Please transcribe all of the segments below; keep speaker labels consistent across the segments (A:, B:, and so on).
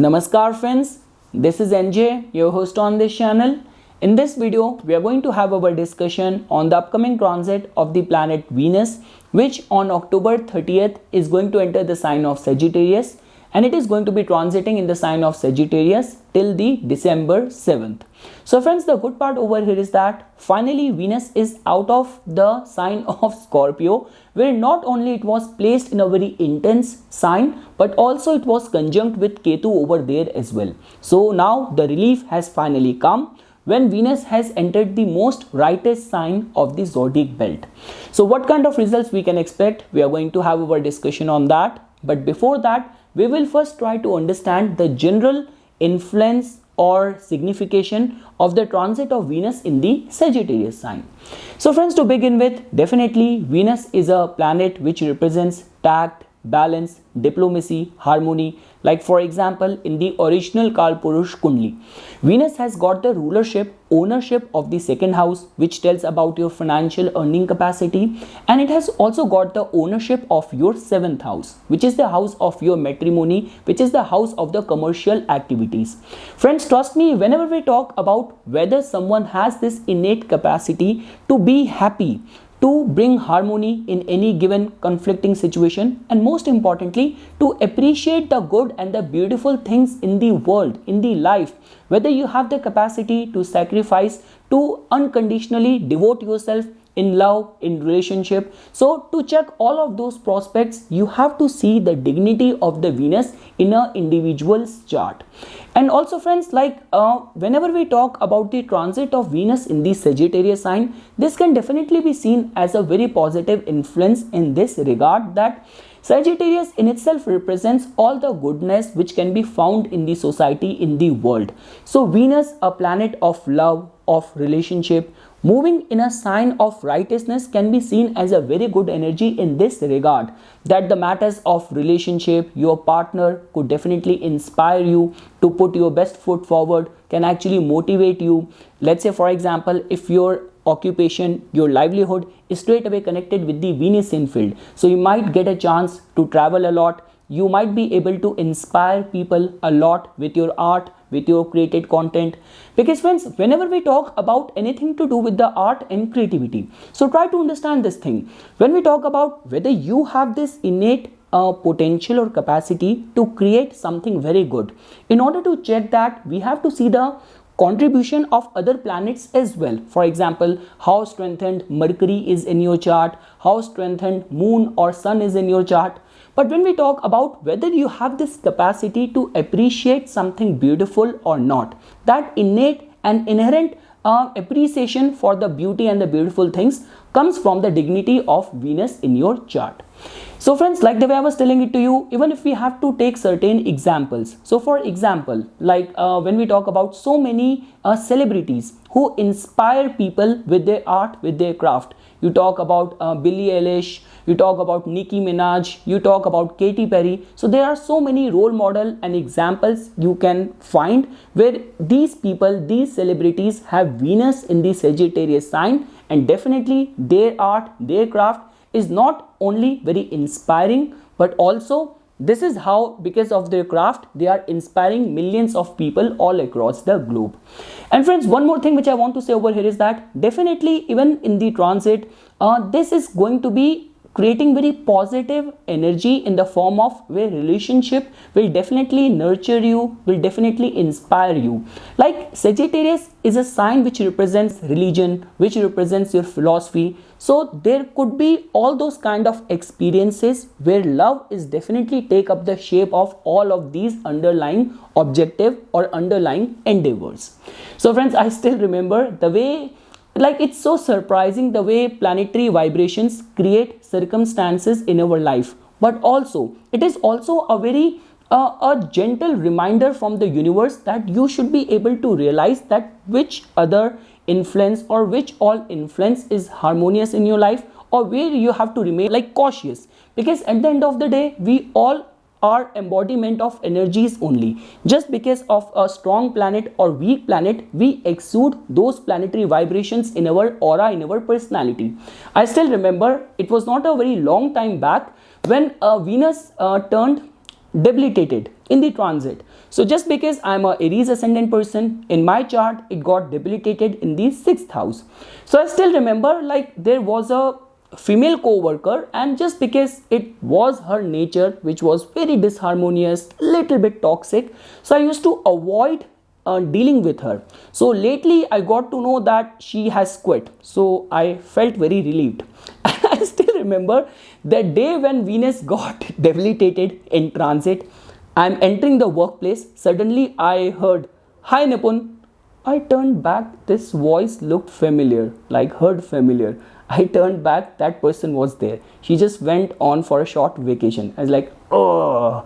A: Namaskar friends, this is NJ, your host on this channel. In this video, we are going to have our discussion on the upcoming transit of the planet Venus, which on October 30th is going to enter the sign of Sagittarius, and it is going to be transiting in the sign of Sagittarius till the December 7th. So friends, the good part over here is that finally Venus is out of the sign of Scorpio, where not only it was placed in a very intense sign, but also it was conjunct with Ketu over there as well. So now the relief has finally come when Venus has entered the most rightest sign of the zodiac belt. So what kind of results we can expect? We are going to have our discussion on that. But before that, we will first try to understand the general influence or signification of the transit of Venus in the Sagittarius sign. So friends, to begin with, definitely Venus is a planet which represents tact, balance, diplomacy, harmony. Like for example, in the original Kalpurush Kundli, Venus has got the rulership, ownership of the second house, which tells about your financial earning capacity, and it has also got the ownership of your seventh house, which is the house of your matrimony, which is the house of the commercial activities. Friends, trust me, whenever we talk about whether someone has this innate capacity to be happy, to bring harmony in any given conflicting situation, and most importantly to appreciate the good and the beautiful things in the world, in the life, whether you have the capacity to sacrifice, to unconditionally devote yourself in love, in relationship. So to check all of those prospects, you have to see the dignity of the Venus in an individual's chart. And also friends, like whenever we talk about the transit of Venus in the Sagittarius sign, this can definitely be seen as a very positive influence in this regard, that Sagittarius in itself represents all the goodness which can be found in the society, in the world. So Venus, a planet of love, of relationship, moving in a sign of righteousness, can be seen as a very good energy in this regard, that the matters of relationship, your partner could definitely inspire you to put your best foot forward, can actually motivate you. Let's say for example, if your occupation, your livelihood is straight away connected with the Venusian field, so you might get a chance to travel a lot. You might be able to inspire people a lot with your art, with your created content. Because friends, whenever we talk about anything to do with the art and creativity, so try to understand this thing. When we talk about whether you have this innate potential or capacity to create something very good, in order to check that, we have to see the contribution of other planets as well. For example, how strengthened Mercury is in your chart, how strengthened Moon or Sun is in your chart. But when we talk about whether you have this capacity to appreciate something beautiful or not, that innate and inherent appreciation for the beauty and the beautiful things comes from the dignity of Venus in your chart. So friends, like the way I was telling it to you, even if we have to take certain examples. So for example, like when we talk about so many celebrities who inspire people with their art, with their craft. You talk about Billie Eilish, you talk about Nicki Minaj, you talk about Katy Perry. So there are so many role model and examples you can find where these people, these celebrities have Venus in the Sagittarius sign, and definitely their art, their craft is not only very inspiring, but also this is how, because of their craft, they are inspiring millions of people all across the globe. And friends, one more thing which I want to say over here is that definitely even in the transit, this is going to be creating very positive energy in the form of where relationship will definitely nurture you, will definitely inspire you. Like Sagittarius is a sign which represents religion, which represents your philosophy. So there could be all those kind of experiences where love is definitely take up the shape of all of these underlying objective or underlying endeavors. So friends, I still remember the way, like it's so surprising the way planetary vibrations create circumstances in our life, but also it is also a very a gentle reminder from the universe that you should be able to realize that which other influence or which all influence is harmonious in your life, or where you have to remain like cautious, because at the end of the day we all are embodiment of energies only. Just because of a strong planet or weak planet, we exude those planetary vibrations in our aura, in our personality. I still remember it was not a very long time back when Venus turned debilitated in the transit. So just because I'm a Aries ascendant person, in my chart it got debilitated in the 6th house. So I still remember, like, there was a female co-worker, and just because it was her nature which was very disharmonious, little bit toxic, so I used to avoid dealing with her. So lately I got to know that she has quit, so I felt very relieved. I still remember the day when Venus got debilitated in transit. I'm entering the workplace. Suddenly I heard, "Hi Nipun." I turned back. This voice looked familiar, like heard familiar. I turned back. That person was there. She just went on for a short vacation. I was like, oh,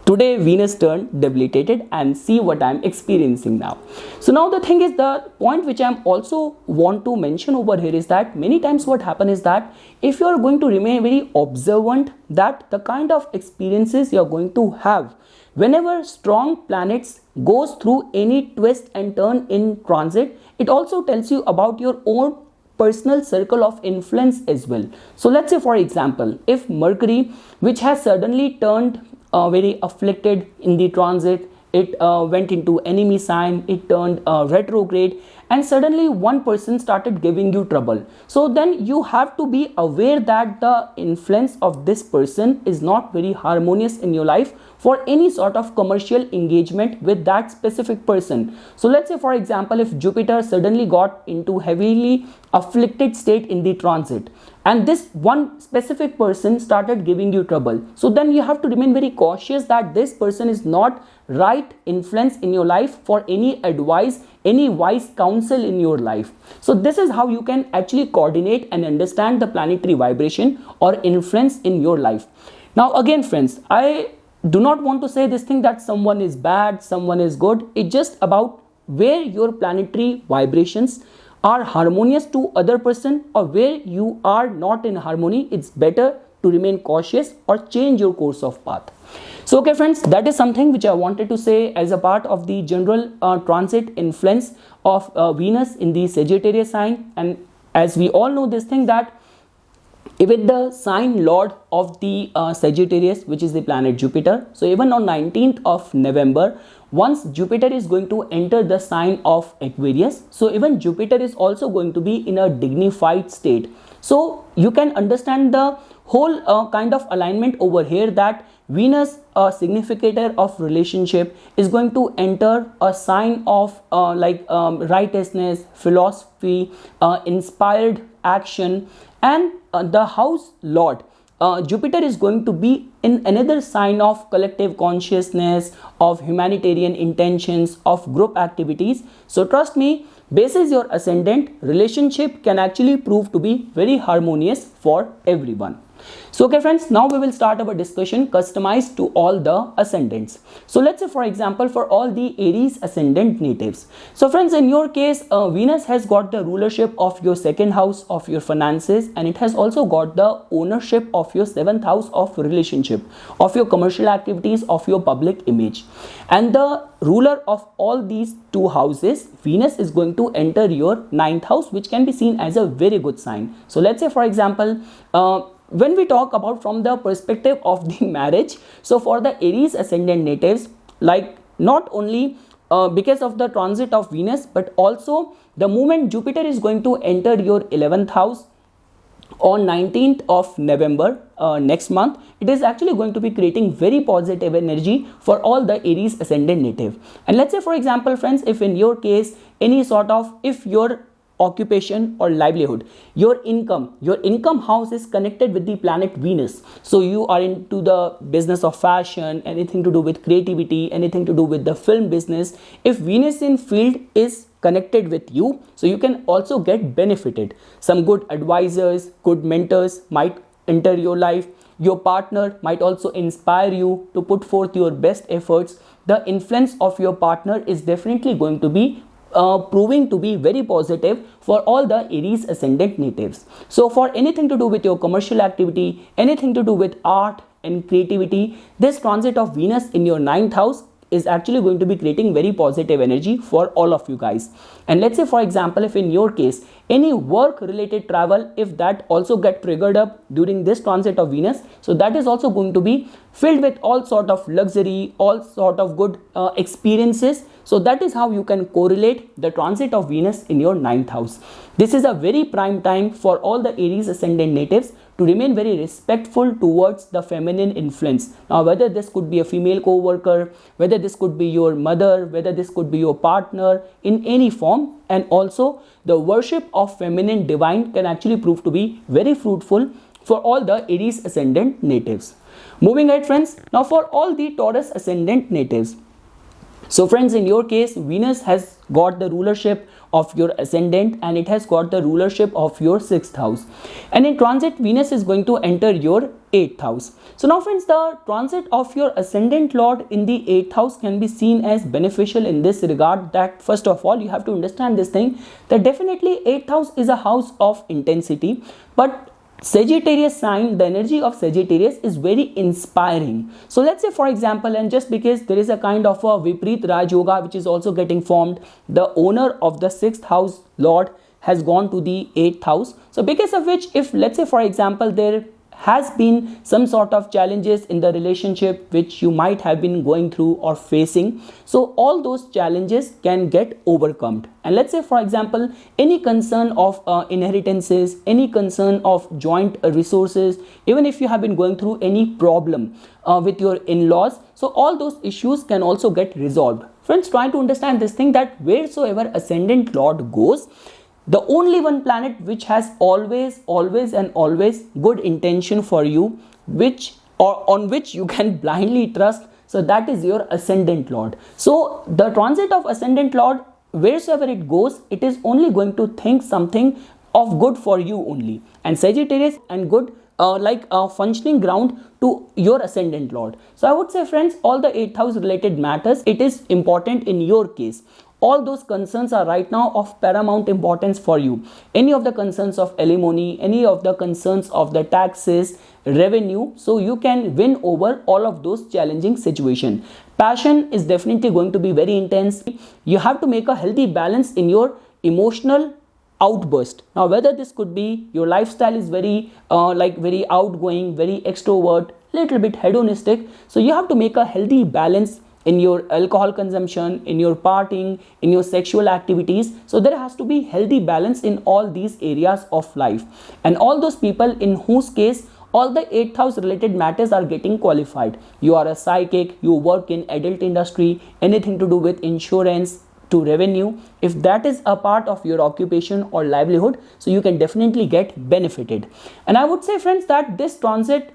A: today Venus turned debilitated, and see what I'm experiencing now. So now the thing is, the point which I'm also want to mention over here is that many times what happen is that if you are going to remain very observant, that the kind of experiences you are going to have whenever strong planets goes through any twist and turn in transit, it also tells you about your own personal circle of influence as well. So let's say, for example, if Mercury, which has suddenly turned very afflicted in the transit, it went into enemy sign, it turned retrograde, and suddenly one person started giving you trouble. So then you have to be aware that the influence of this person is not very harmonious in your life for any sort of commercial engagement with that specific person. So let's say, for example, if Jupiter suddenly got into heavily afflicted state in the transit, and this one specific person started giving you trouble, so then you have to remain very cautious that this person is not right influence in your life for any advice, any wise counsel in your life. So this is how you can actually coordinate and understand the planetary vibration or influence in your life. Now again friends, I do not want to say this thing that someone is bad, someone is good. It's just about where your planetary vibrations are harmonious to other person, or where you are not in harmony. It's better to remain cautious or change your course of path. So okay friends, that is something which I wanted to say as a part of the general transit influence of Venus in the Sagittarius sign. And as we all know this thing, that even the sign lord of the Sagittarius, which is the planet Jupiter, so even on 19th of November, once Jupiter is going to enter the sign of Aquarius, so even Jupiter is also going to be in a dignified state. So you can understand the whole kind of alignment over here, that Venus, a significator of relationship, is going to enter a sign of righteousness, philosophy, inspired action, and the house lord Jupiter is going to be in another sign of collective consciousness, of humanitarian intentions, of group activities. So trust me, basis your ascendant, relationship can actually prove to be very harmonious for everyone. So okay friends, now we will start our discussion customized to all the ascendants. So let's say, for example, for all the Aries ascendant natives. So friends, in your case, Venus has got the rulership of your 2nd house of your finances, and it has also got the ownership of your 7th house of relationship, of your commercial activities, of your public image. And the ruler of all these two houses, Venus, is going to enter your 9th house, which can be seen as a very good sign. So let's say, for example, when we talk about from the perspective of the marriage, so for the Aries ascendant natives, like not only because of the transit of Venus, but also the moment Jupiter is going to enter your 11th house on 19th of November next month, it is actually going to be creating very positive energy for all the Aries ascendant native. And let's say, for example friends, if in your case any sort of, if your occupation or livelihood, your income house is connected with the planet Venus, so you are into the business of fashion, anything to do with creativity, anything to do with the film business, if Venus in field is connected with you, so you can also get benefited. Some good advisors, good mentors might enter your life. Your partner might also inspire you to put forth your best efforts. The influence of your partner is definitely going to be proving to be very positive for all the Aries ascendant natives. So for anything to do with your commercial activity, anything to do with art and creativity, this transit of Venus in your 9th house is actually going to be creating very positive energy for all of you guys. And let's say for example, if in your case any work related travel, if that also get triggered up during this transit of Venus, so that is also going to be filled with all sort of luxury, all sort of good experiences. So that is how you can correlate the transit of Venus in your 9th house. This is a very prime time for all the Aries ascendant natives to remain very respectful towards the feminine influence. Now, whether this could be a female co-worker, whether this could be your mother, whether this could be your partner in any form, and also the worship of feminine divine can actually prove to be very fruitful for all the Aries ascendant natives. Moving ahead, friends, now for all the Taurus ascendant natives. So friends, in your case, Venus has got the rulership of your ascendant and it has got the rulership of your 6th house. And in transit, Venus is going to enter your 8th house. So now friends, the transit of your ascendant lord in the 8th house can be seen as beneficial in this regard, that first of all, you have to understand this thing, that definitely 8th house is a house of intensity, but Sagittarius sign, the energy of Sagittarius is very inspiring. So let's say for example, and just because there is a kind of a Vipreet Raj Yoga which is also getting formed, the owner of the 6th house lord has gone to the 8th house. So because of which, if let's say for example, there has been some sort of challenges in the relationship which you might have been going through or facing, so all those challenges can get overcome. And let's say for example, any concern of inheritances, any concern of joint resources, even if you have been going through any problem with your in-laws, so all those issues can also get resolved. Friends, try to understand this thing, that wheresoever ascendant lord goes, the only one planet which has always good intention for you, which or on which you can blindly trust, so that is your ascendant lord. So the transit of ascendant lord, wheresoever it goes, it is only going to think something of good for you only. And Sagittarius and good like a functioning ground to your ascendant lord. So I would say friends, all the 8th house related matters, it is important in your case. All those concerns are right now of paramount importance for you. Any of the concerns of alimony, any of the concerns of the taxes, revenue, so you can win over all of those challenging situations. Passion is definitely going to be very intense. You have to make a healthy balance in your emotional outburst. Now whether this could be your lifestyle is very very outgoing, very extrovert, little bit hedonistic, so you have to make a healthy balance in your alcohol consumption, in your partying, in your sexual activities. So there has to be healthy balance in all these areas of life. And all those people in whose case all the 8th house related matters are getting qualified. You are a psychic, you work in adult industry, anything to do with insurance to revenue, if that is a part of your occupation or livelihood, so you can definitely get benefited. And I would say friends, that this transit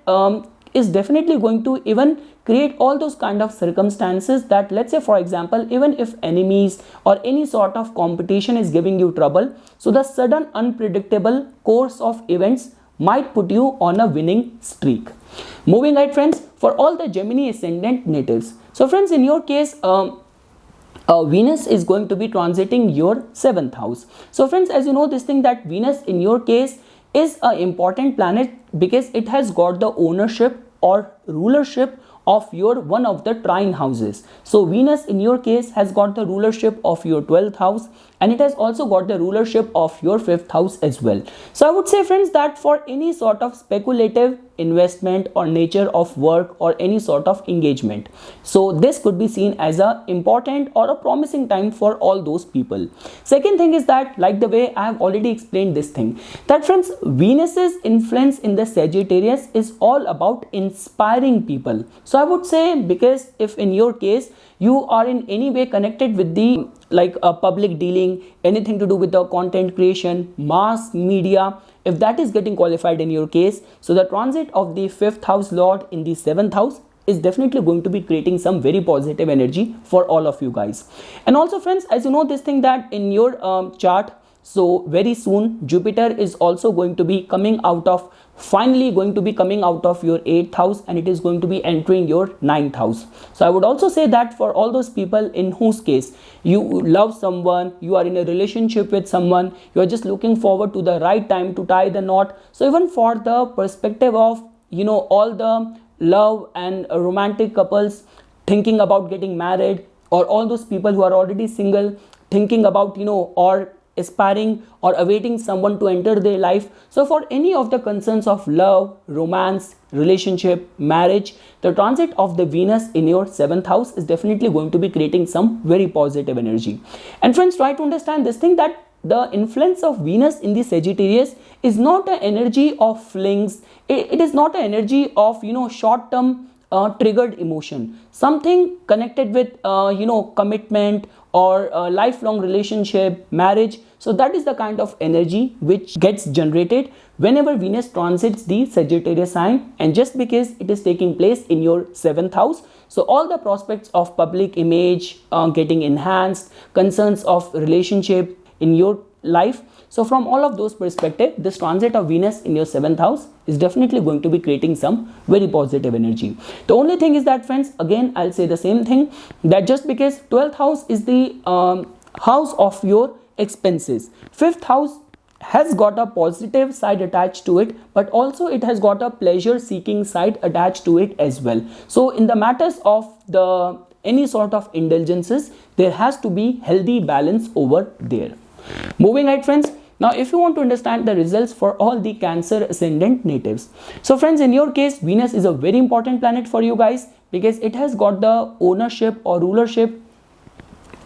A: is definitely going to even create all those kind of circumstances that, let's say for example, even if enemies or any sort of competition is giving you trouble, so the sudden unpredictable course of events might put you on a winning streak. Moving ahead friends, for all the Gemini ascendant natives. So friends, in your case, Venus is going to be transiting your 7th house. So friends, as you know this thing, that Venus in your case is an important planet because it has got the ownership or rulership of your one of the trine houses. So Venus in your case has got the rulership of your 12th house, and it has also got the rulership of your 5th house as well. So I would say friends, that for any sort of speculative investment or nature of work or any sort of engagement, so this could be seen as a important or a promising time for all those people. Second thing is that, like the way I have already explained this thing, that friends, Venus's influence in the Sagittarius is all about inspiring people. So I would say, because if in your case you are in any way connected with the public dealing, anything to do with the content creation, mass media, if that is getting qualified in your case, so the transit of the 5th house lord in the 7th house is definitely going to be creating some very positive energy for all of you guys. And also friends, as you know this thing, that in your chart, so very soon Jupiter is also going to be coming out of, finally going to be coming out of your 8th house, and it is going to be entering your 9th house. So I would also say that for all those people in whose case you love someone, you are in a relationship with someone, you are just looking forward to the right time to tie the knot. So even for the perspective of all the love and romantic couples, thinking about getting married, or all those people who are already single thinking about, or aspiring or awaiting someone to enter their life. So for any of the concerns of love, romance, relationship, marriage, the transit of the Venus in your 7th house is definitely going to be creating some very positive energy. And friends, try to understand this thing, that the influence of Venus in the Sagittarius is not an energy of flings. It is not an energy of, short term triggered emotion, something connected with commitment or lifelong relationship, marriage. So that is the kind of energy which gets generated whenever Venus transits the Sagittarius sign, and just because it is taking place in your 7th house, so all the prospects of public image getting enhanced, concerns of relationship in your life. So from all of those perspectives, this transit of Venus in your 7th house is definitely going to be creating some very positive energy. The only thing is that, friends, again I'll say the same thing, that just because 12th house is the house of your expenses, 5th house has got a positive side attached to it, but also it has got a pleasure seeking side attached to it as well. So in the matters of the any sort of indulgences, there has to be healthy balance over there. Moving ahead, friends, now if you want to understand the results for all the Cancer ascendant natives, so friends, in your case, Venus is a very important planet for you guys, because it has got the ownership or rulership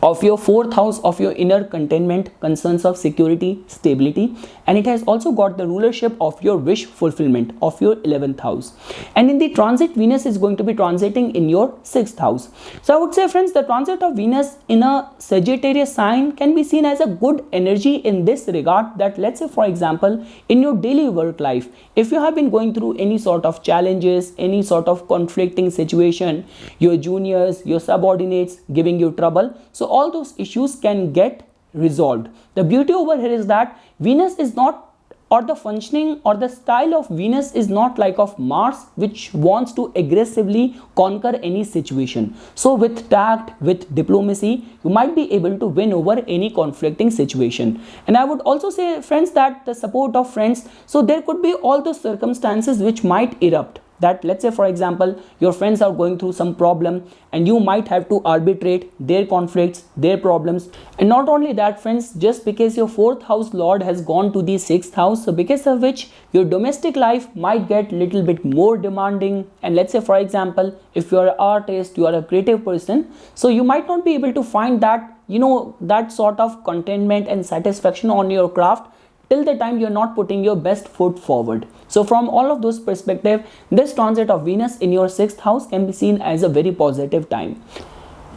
A: of your 4th house, of your inner contentment, concerns of security, stability, and it has also got the rulership of your wish fulfillment of your 11th house. And in the transit, Venus is going to be transiting in your 6th house. So I would say, friends, the transit of Venus in a Sagittarius sign can be seen as a good energy in this regard, that let's say, for example, in your daily work life, if you have been going through any sort of challenges, any sort of conflicting situation, your juniors, your subordinates giving you trouble, so all those issues can get resolved. The beauty over here is that Venus is not, or the functioning or the style of Venus is not like of Mars, which wants to aggressively conquer any situation. So with tact, with diplomacy, you might be able to win over any conflicting situation. And I would also say, friends, that the support of friends, so there could be all those circumstances which might erupt, that let's say, for example, your friends are going through some problem and you might have to arbitrate their conflicts, their problems. And not only that, friends, just because your 4th house lord has gone to the 6th house, so because of which your domestic life might get little bit more demanding. And let's say, for example, if you are an artist, you are a creative person, so you might not be able to find that, that sort of contentment and satisfaction on your craft till the time you're not putting your best foot forward. So from all of those perspectives, this transit of Venus in your 6th house can be seen as a very positive time.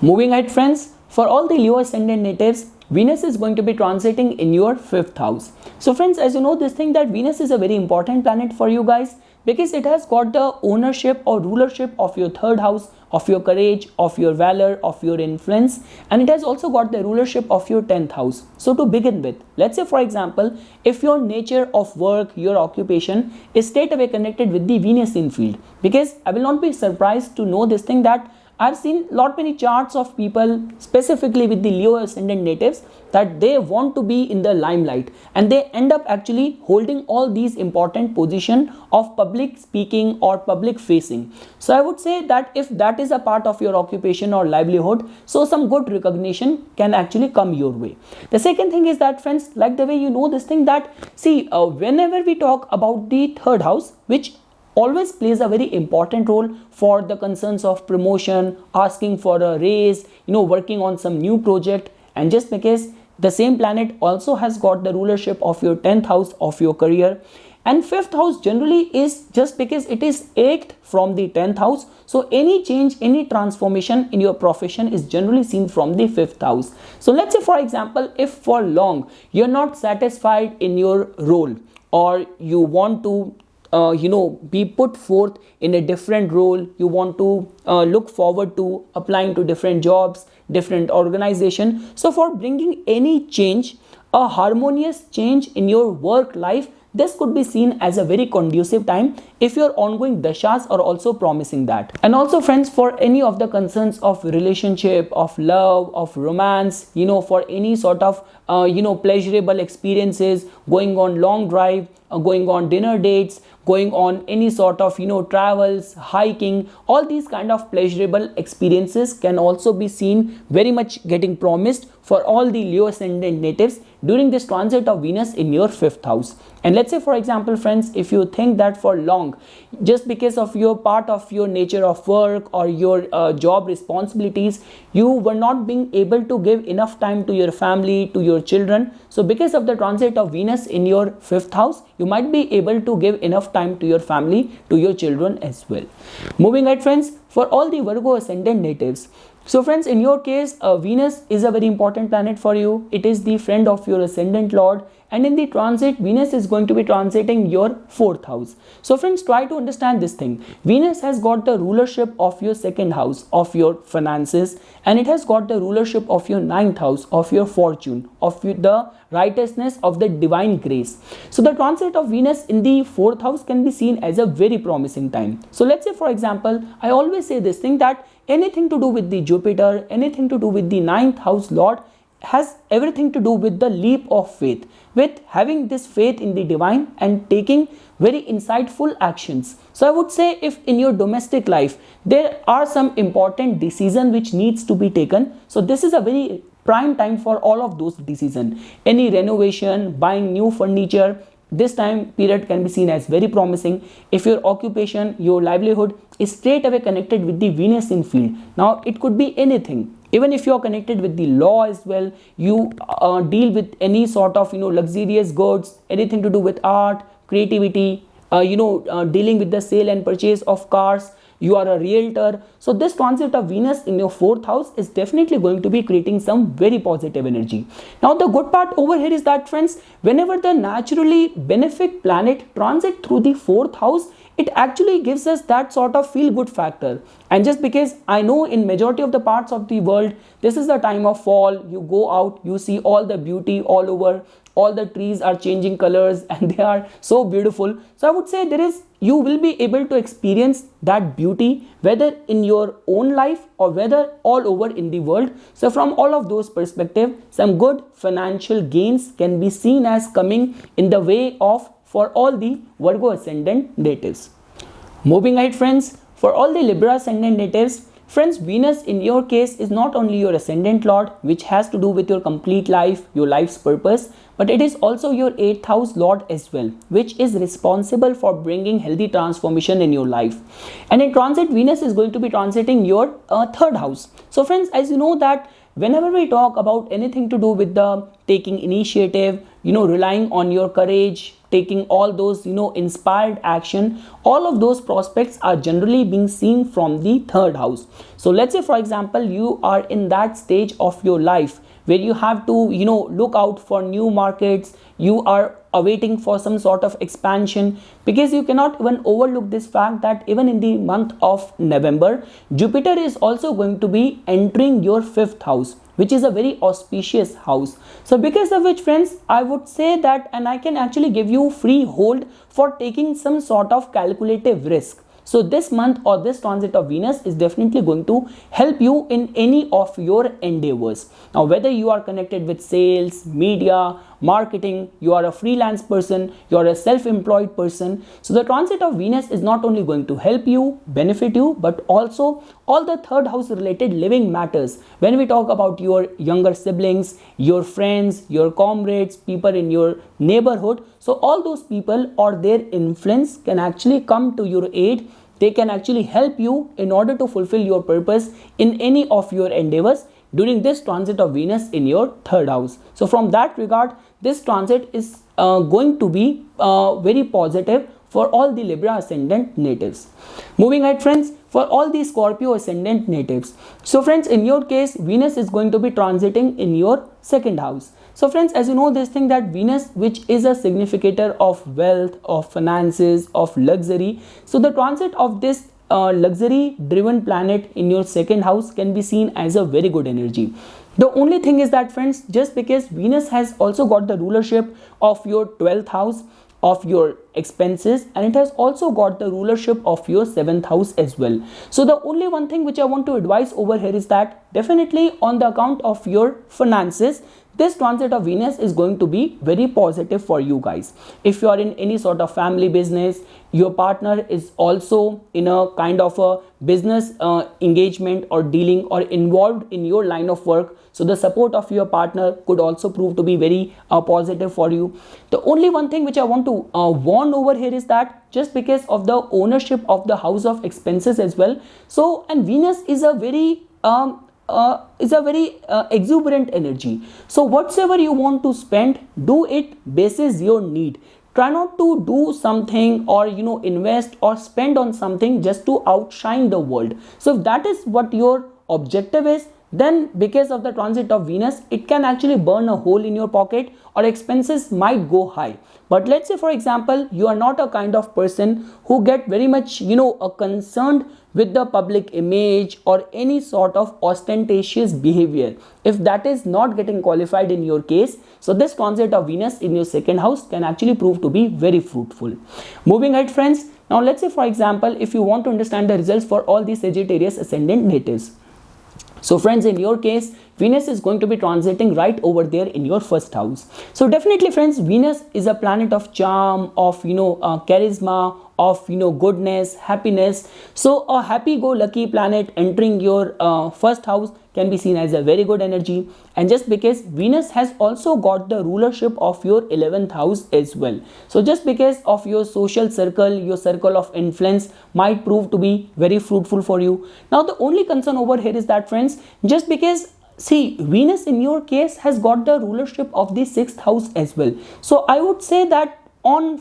A: Moving ahead, friends, for all the Leo ascendant natives, Venus is going to be transiting in your 5th house. So friends, as you know this thing, that Venus is a very important planet for you guys, because it has got the ownership or rulership of your 3rd house, of your courage, of your valor, of your influence, and it has also got the rulership of your 10th house. So to begin with, let's say, for example, if your nature of work, your occupation is straight away connected with the Venusian field, because I will not be surprised to know this thing, that I've seen many charts of people, specifically with the Leo ascendant natives, that they want to be in the limelight and they end up actually holding all these important positions of public speaking or public facing. So I would say that if that is a part of your occupation or livelihood, so some good recognition can actually come your way. The second thing is that, friends, like the way you know this thing, that see, whenever we talk about the 3rd house, which always plays a very important role for the concerns of promotion, asking for a raise, working on some new project, and just because the same planet also has got the rulership of your 10th house of your career, and 5th house generally is just because it is 8th from the 10th house, so any change, any transformation in your profession is generally seen from the 5th house. So let's say, for example, if for long you're not satisfied in your role, or you want to be put forth in a different role, you want to look forward to applying to different jobs, different organization. So for bringing any change, a harmonious change in your work life, this could be seen as a very conducive time if your ongoing dashas are also promising that. And also, friends, for any of the concerns of relationship, of love, of romance, for any sort of pleasurable experiences, going on long drive, going on dinner dates, going on any sort of travels, hiking. All these kind of pleasurable experiences can also be seen very much getting promised for all the Leo ascendant natives during this transit of Venus in your 5th house. And let's say, for example, friends, if you think that for long, just because of your part of your nature of work or your job responsibilities, you were not being able to give enough time to your family, to your children. So because of the transit of Venus in your 5th house, you might be able to give enough time to your family, to your children as well. Moving ahead, friends, for all the Virgo ascendant natives. So friends, in your case, Venus is a very important planet for you. It is the friend of your ascendant lord, and in the transit, Venus is going to be transiting your 4th house. So friends, try to understand this thing. Venus has got the rulership of your 2nd house, of your finances, and it has got the rulership of your 9th house, of your fortune, of the righteousness, of the divine grace. So the transit of Venus in the 4th house can be seen as a very promising time. So let's say, for example, I always say this thing, that anything to do with the Jupiter, anything to do with the 9th house lord, has everything to do with the leap of faith, with having this faith in the divine and taking very insightful actions. So I would say, if in your domestic life there are some important decisions which needs to be taken, so this is a very prime time for all of those decisions. Any renovation, buying new furniture, this time period can be seen as very promising. If your occupation, your livelihood is straight away connected with the Venus in field. Now it could be anything. Even if you are connected with the law as well, you deal with any sort of luxurious goods, anything to do with art, creativity, dealing with the sale and purchase of cars, you are a realtor. So this transit of Venus in your 4th house is definitely going to be creating some very positive energy. Now the good part over here is that, friends, whenever the naturally benefic planet transit through the 4th house, it actually gives us that sort of feel good factor. And just because I know in majority of the parts of the world, this is the time of fall, you go out, you see all the beauty all over, all the trees are changing colors and they are so beautiful. So I would say you will be able to experience that beauty, whether in your own life or whether all over in the world. So from all of those perspectives, some good financial gains can be seen as coming in the way of for all the Virgo ascendant natives. Moving ahead, friends, for all the Libra ascendant natives, friends, Venus in your case is not only your ascendant lord, which has to do with your complete life, your life's purpose, but it is also your 8th house lord as well, which is responsible for bringing healthy transformation in your life. And in transit, Venus is going to be transiting your 3rd house. So friends, as you know that whenever we talk about anything to do with the taking initiative, relying on your courage, taking all those inspired action, all of those prospects are generally being seen from the 3rd house. So let's say, for example, you are in that stage of your life where you have to look out for new markets, you are awaiting for some sort of expansion, because you cannot even overlook this fact that even in the month of November, Jupiter is also going to be entering your 5th house, which is a very auspicious house. So because of which, friends, I would say that, and I can actually give you free hold for taking some sort of calculative risk. So this month or this transit of Venus is definitely going to help you in any of your endeavors. Now, whether you are connected with sales, media, marketing, you are a freelance person, you are a self-employed person. So the transit of Venus is not only going to help you, benefit you, but also all the 3rd house related living matters. When we talk about your younger siblings, your friends, your comrades, people in your neighborhood, so all those people or their influence can actually come to your aid. They can actually help you in order to fulfill your purpose in any of your endeavors during this transit of Venus in your 3rd house. So from that regard, this transit is going to be very positive for all the Libra ascendant natives. Moving ahead, friends, for all the Scorpio ascendant natives. So friends, in your case, Venus is going to be transiting in your 2nd house. So friends, as you know this thing that Venus, which is a significator of wealth, of finances, of luxury. So the transit of this luxury driven planet in your 2nd house can be seen as a very good energy. The only thing is that, friends, just because Venus has also got the rulership of your 12th house, of your expenses, and it has also got the rulership of your 7th house as well. So the only one thing which I want to advise over here is that definitely on the account of your finances, this transit of Venus is going to be very positive for you guys. If you are in any sort of family business, your partner is also in a kind of a business engagement or dealing or involved in your line of work, so the support of your partner could also prove to be very positive for you. The only one thing which I want to warn over here is that just because of the ownership of the house of expenses as well, so and Venus is a very exuberant energy. So whatsoever you want to spend, do it basis your need. Try not to do something or invest or spend on something just to outshine the world. So if that is what your objective is, then because of the transit of Venus, it can actually burn a hole in your pocket or expenses might go high. But let's say, for example, you are not a kind of person who get very much concerned with the public image or any sort of ostentatious behavior. If that is not getting qualified in your case, so this transit of Venus in your second house can actually prove to be very fruitful. Moving ahead, friends, now let's say, for example, if you want to understand the results for all these Sagittarius ascendant natives. So friends, in your case, Venus is going to be transiting right over there in your first house. So definitely, friends, Venus is a planet of charm, of charisma, of goodness, happiness. So a happy-go-lucky planet entering your first house can be seen as a very good energy. And just because Venus has also got the rulership of your 11th house as well, so just because of your social circle, your circle of influence might prove to be very fruitful for you. Now the only concern over here is that, friends, just because see, Venus in your case has got the rulership of the 6th house as well. So I would say that on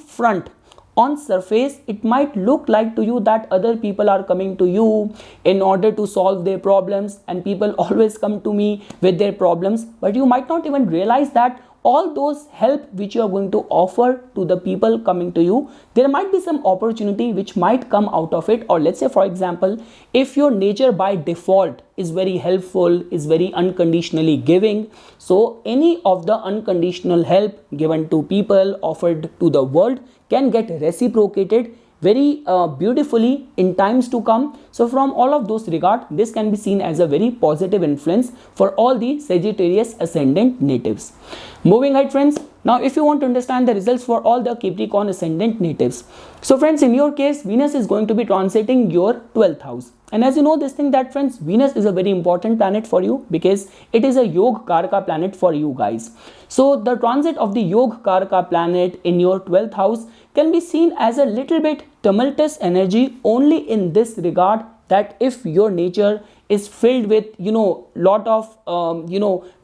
A: surface, it might look like to you that other people are coming to you in order to solve their problems, and people always come to me with their problems, but you might not even realize that all those help which you are going to offer to the people coming to you, there might be some opportunity which might come out of it. Or let's say, for example, if your nature by default is very helpful, is very unconditionally giving, so any of the unconditional help given to people, offered to the world, can get reciprocated very beautifully in times to come. So from all of those regard, this can be seen as a very positive influence for all the Sagittarius ascendant natives. Moving ahead, friends, now if you want to understand the results for all the Capricorn ascendant natives, so friends, in your case, Venus is going to be transiting your 12th house. And as you know this thing that, friends, Venus is a very important planet for you because it is a Yoga Karaka planet for you guys. So the transit of the Yoga Karaka planet in your 12th house can be seen as a little bit tumultuous energy only in this regard, that if your nature is filled with lot of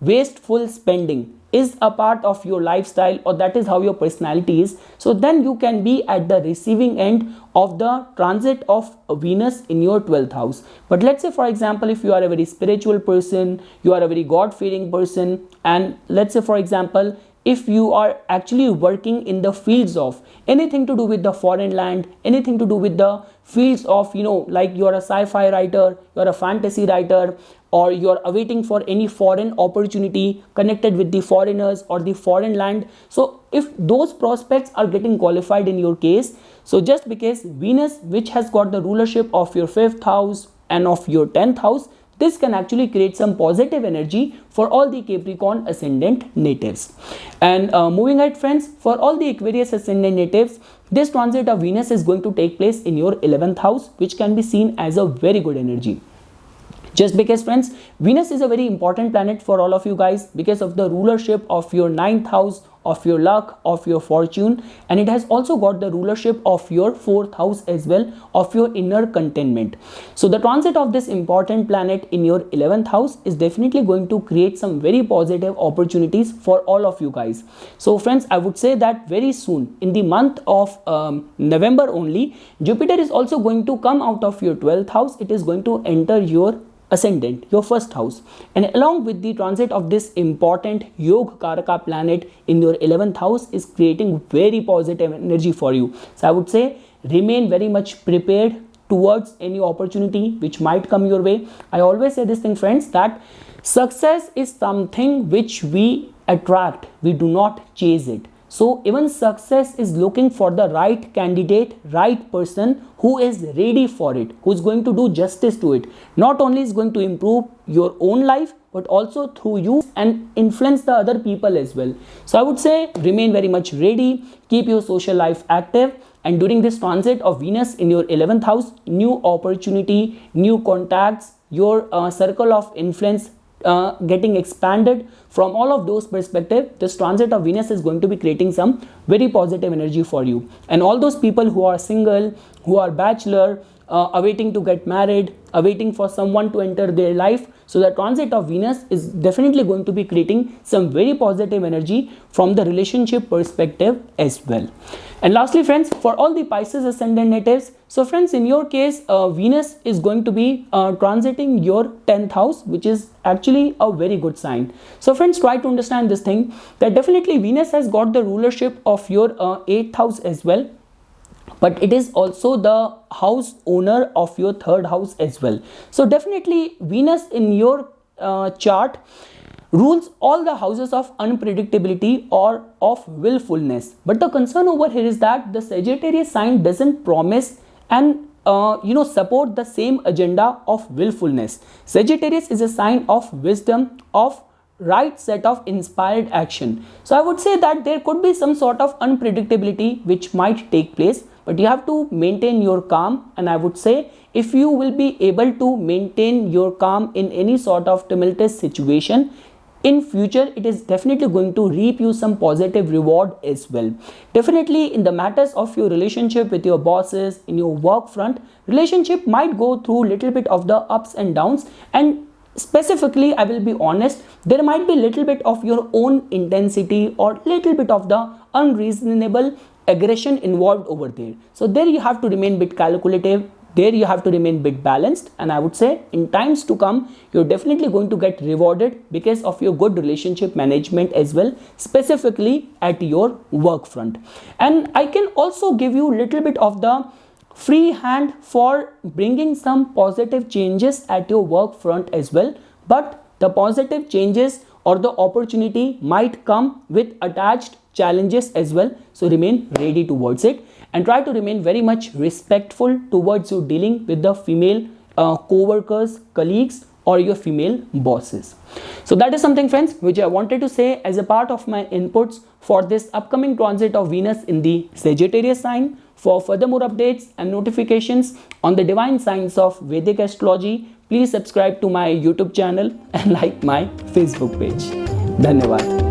A: wasteful spending is a part of your lifestyle, or that is how your personality is, so then you can be at the receiving end of the transit of Venus in your 12th house. But let's say, for example, if you are a very spiritual person, you are a very God-fearing person, and let's say, for example, if you are actually working in the fields of anything to do with the foreign land, anything to do with the fields of like you are a sci-fi writer, you are a fantasy writer, or you are awaiting for any foreign opportunity connected with the foreigners or the foreign land, so if those prospects are getting qualified in your case, so just because Venus, which has got the rulership of your 5th house and of your 10th house, this can actually create some positive energy for all the Capricorn ascendant natives. And moving ahead, friends, for all the Aquarius ascendant natives, this transit of Venus is going to take place in your 11th house, which can be seen as a very good energy. Just because, friends, Venus is a very important planet for all of you guys because of the rulership of your 9th house, of your luck, of your fortune, and it has also got the rulership of your 4th house as well, of your inner contentment. So the transit of this important planet in your 11th house is definitely going to create some very positive opportunities for all of you guys. So friends, I would say that very soon, in the month of November only, Jupiter is also going to come out of your 12th house. It is going to enter your ascendant, your first house, and along with the transit of this important Yoga Karaka planet in your 11th house is creating very positive energy for you. So I would say remain very much prepared towards any opportunity which might come your way. I always say this thing, friends, that success is something which we attract, we do not chase it. So even success is looking for the right candidate, right person who is ready for it, who is going to do justice to it. Not only is going to improve your own life, but also through you and influence the other people as well. So I would say remain very much ready, keep your social life active, and during this transit of Venus in your 11th house, new opportunity, new contacts, your circle of influence getting expanded. From all of those perspectives, this transit of Venus is going to be creating some very positive energy for you. And all those people who are single, who are bachelor, awaiting to get married, awaiting for someone to enter their life, so the transit of Venus is definitely going to be creating some very positive energy from the relationship perspective as well. And lastly friends, for all the Pisces ascendant natives, so friends, in your case, Venus is going to be transiting your 10th house, which is actually a very good sign. So friends, try to understand this thing, that definitely Venus has got the rulership of your 8th house as well, but it is also the house owner of your 3rd house as well. So definitely Venus in your chart rules all the houses of unpredictability or of willfulness. But the concern over here is that the Sagittarius sign doesn't promise and support the same agenda of willfulness. Sagittarius is a sign of wisdom, of right set of inspired action. So I would say that there could be some sort of unpredictability which might take place, but you have to maintain your calm. And I would say if you will be able to maintain your calm in any sort of tumultuous situation, in future it is definitely going to reap you some positive reward as well. Definitely in the matters of your relationship with your bosses, in your work front, relationship might go through little bit of the ups and downs, and specifically I will be honest, there might be little bit of your own intensity or little bit of the unreasonable aggression involved over there. So there you have to remain bit calculative, there you have to remain bit balanced, and I would say in times to come you're definitely going to get rewarded because of your good relationship management as well, specifically at your work front. And I can also give you little bit of the free hand for bringing some positive changes at your work front as well, but the positive changes or the opportunity might come with attached challenges as well. So remain ready towards it, and try to remain very much respectful towards your dealing with the female co-workers, colleagues, or your female bosses. So that is something friends which I wanted to say as a part of my inputs for this upcoming transit of Venus in the Sagittarius sign. For further more updates and notifications on the divine signs of Vedic astrology, please subscribe to my YouTube channel and like my Facebook page. Dhanyavad.